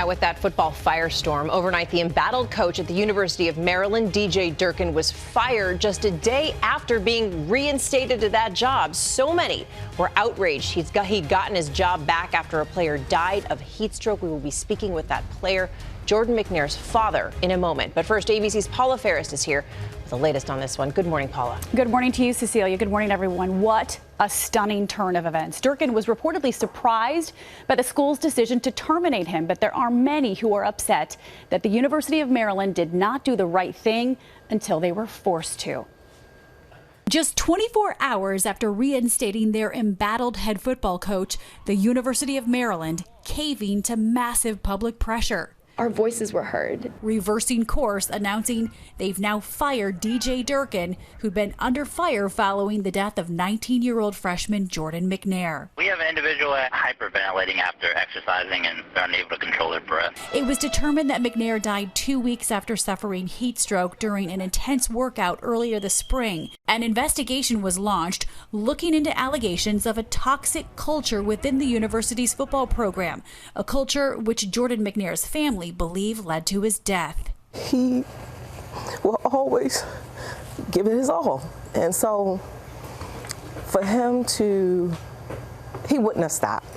Now, with that football firestorm, overnight the embattled coach at the University of Maryland, DJ Durkin, was fired just a day after being reinstated to that job. So many were outraged he'd gotten his job back after a player died of heat stroke. We will be speaking with that player, Jordan McNair's father, in a moment. But first, ABC's Paula Ferris is here with the latest on this one. Good morning, Paula. Good morning to you, Cecilia. Good morning, everyone. What a stunning turn of events. Durkin was reportedly surprised by the school's decision to terminate him, but there are many who are upset that the University of Maryland did not do the right thing until they were forced to. Just 24 hours after reinstating their embattled head football coach, the University of Maryland caving to massive public pressure. Our voices were heard. Reversing course, announcing they've now fired DJ Durkin, who'd been under fire following the death of 19-year-old freshman Jordan McNair. We have an individual hyperventilating after exercising and unable to control their breath. It was determined that McNair died 2 weeks after suffering heat stroke during an intense workout earlier this spring. An investigation was launched looking into allegations of a toxic culture within the university's football program, a culture which Jordan McNair's family believe led to his death. He will always give it his all, and so for him to, he wouldn't have stopped.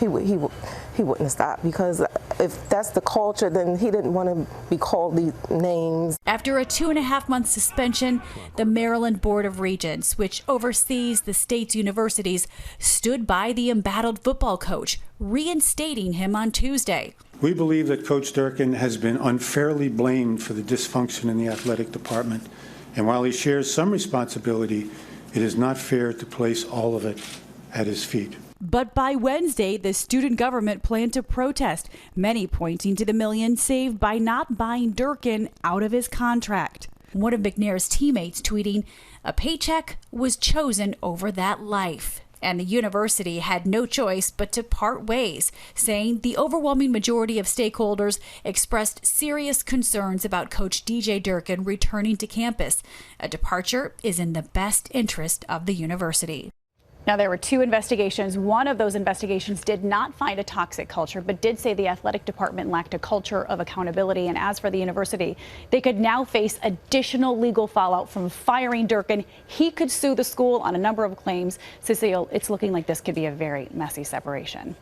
He wouldn't have stopped, because if that's the culture, then he didn't want to be called these names. After a 2.5-month suspension, the Maryland Board of Regents, which oversees the state's universities, stood by the embattled football coach, reinstating him on Tuesday. We believe that Coach Durkin has been unfairly blamed for the dysfunction in the athletic department, and while he shares some responsibility, it is not fair to place all of it at his feet. But by Wednesday, the student government planned to protest, many pointing to the millions saved by not buying Durkin out of his contract. One of McNair's teammates tweeting, "A paycheck was chosen over that life." And the university had no choice but to part ways, saying the overwhelming majority of stakeholders expressed serious concerns about Coach DJ Durkin returning to campus. A departure is in the best interest of the university. Now, there were 2 investigations. One of those investigations did not find a toxic culture, but did say the athletic department lacked a culture of accountability. And as for the university, they could now face additional legal fallout from firing Durkin. He could sue the school on a number of claims. Cecile, it's looking like this could be a very messy separation.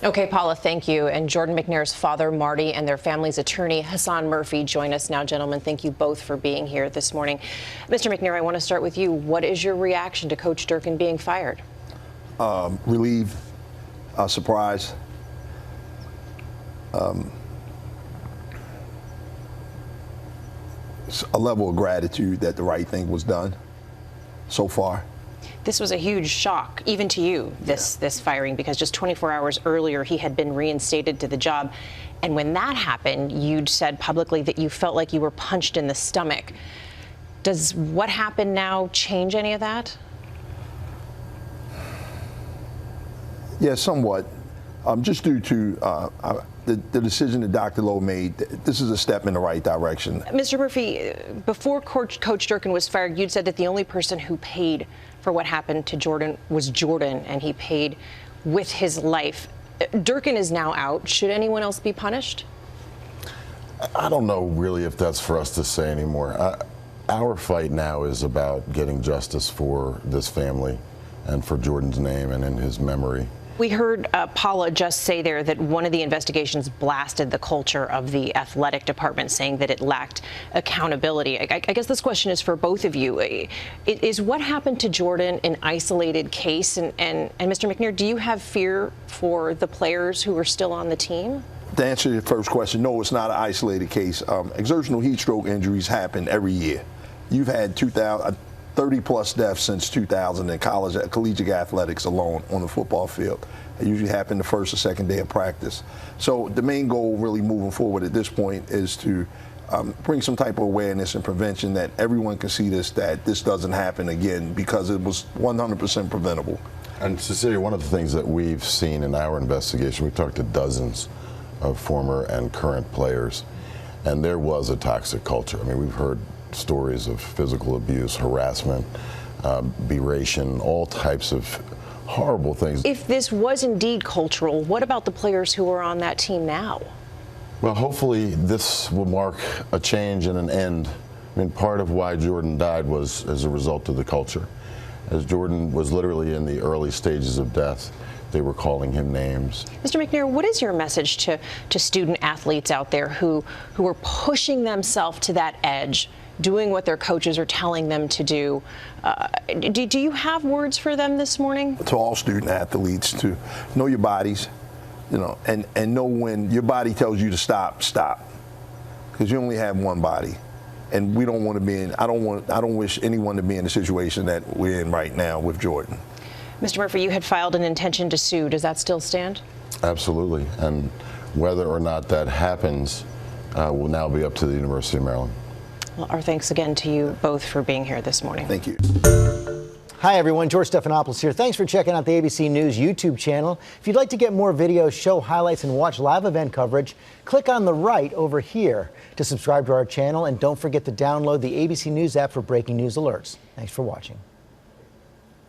Okay, Paula, thank you. And Jordan McNair's father, Marty, and their family's attorney, Hassan Murphy, join us now. Gentlemen, thank you both for being here this morning. Mr. McNair, I want to start with you. What is your reaction to Coach Durkin being fired? Relieved, surprised. A level of gratitude that the right thing was done so far. This was a huge shock, even to you, this firing, because just 24 hours earlier he had been reinstated to the job. And when that happened, you'd said publicly that you felt like you were punched in the stomach. Does what happened now change any of that? Yeah, somewhat. Just due to the decision that Dr. Lowe made, this is a step in the right direction. Mr. Murphy, before Coach Durkin was fired, you'd said that the only person who paid for what happened to Jordan was Jordan, and he paid with his life. Durkin is now out. Should anyone else be punished? I don't know really if that's for us to say anymore. Our fight now is about getting justice for this family and for Jordan's name and in his memory. We heard Paula just say there that one of the investigations blasted the culture of the athletic department, saying that it lacked accountability. I guess this question is for both of you. Is what happened to Jordan an isolated case? And Mr. McNair, do you have fear for the players who are still on the team? To answer your first question, no, it's not an isolated case. Exertional heat stroke injuries happen every year. You've had 30-plus deaths since 2000 in collegiate athletics alone on the football field. It usually happen the first or second day of practice. So the main goal really moving forward at this point is to bring some type of awareness and prevention that everyone can see that this doesn't happen again, because it was 100% preventable. And Cecilia, one of the things that we've seen in our investigation, we talked to dozens of former and current players, and there was a toxic culture. I mean, we've heard stories of physical abuse, harassment, beration, all types of horrible things. If this was indeed cultural, what about the players who are on that team now? Well, hopefully this will mark a change and an end. I mean, part of why Jordan died was as a result of the culture. As Jordan was literally in the early stages of death, they were calling him names. Mr. McNair, what is your message to student athletes out there who are pushing themselves to that edge, doing what their coaches are telling them to do? Do you have words for them this morning? To all student athletes, to know your bodies, you know, and know when your body tells you to stop, stop, because you only have one body, and we don't want to be in. I don't wish anyone to be in the situation that we're in right now with Jordan. Mr. Murphy, you had filed an intention to sue. Does that still stand? Absolutely, and whether or not that happens will now be up to the University of Maryland. Well, our thanks again to you both for being here this morning. Thank you. Hi, everyone. George Stephanopoulos here. Thanks for checking out the ABC News YouTube channel. If you'd like to get more videos, show highlights, and watch live event coverage, click on the right over here to subscribe to our channel. And don't forget to download the ABC News app for breaking news alerts. Thanks for watching.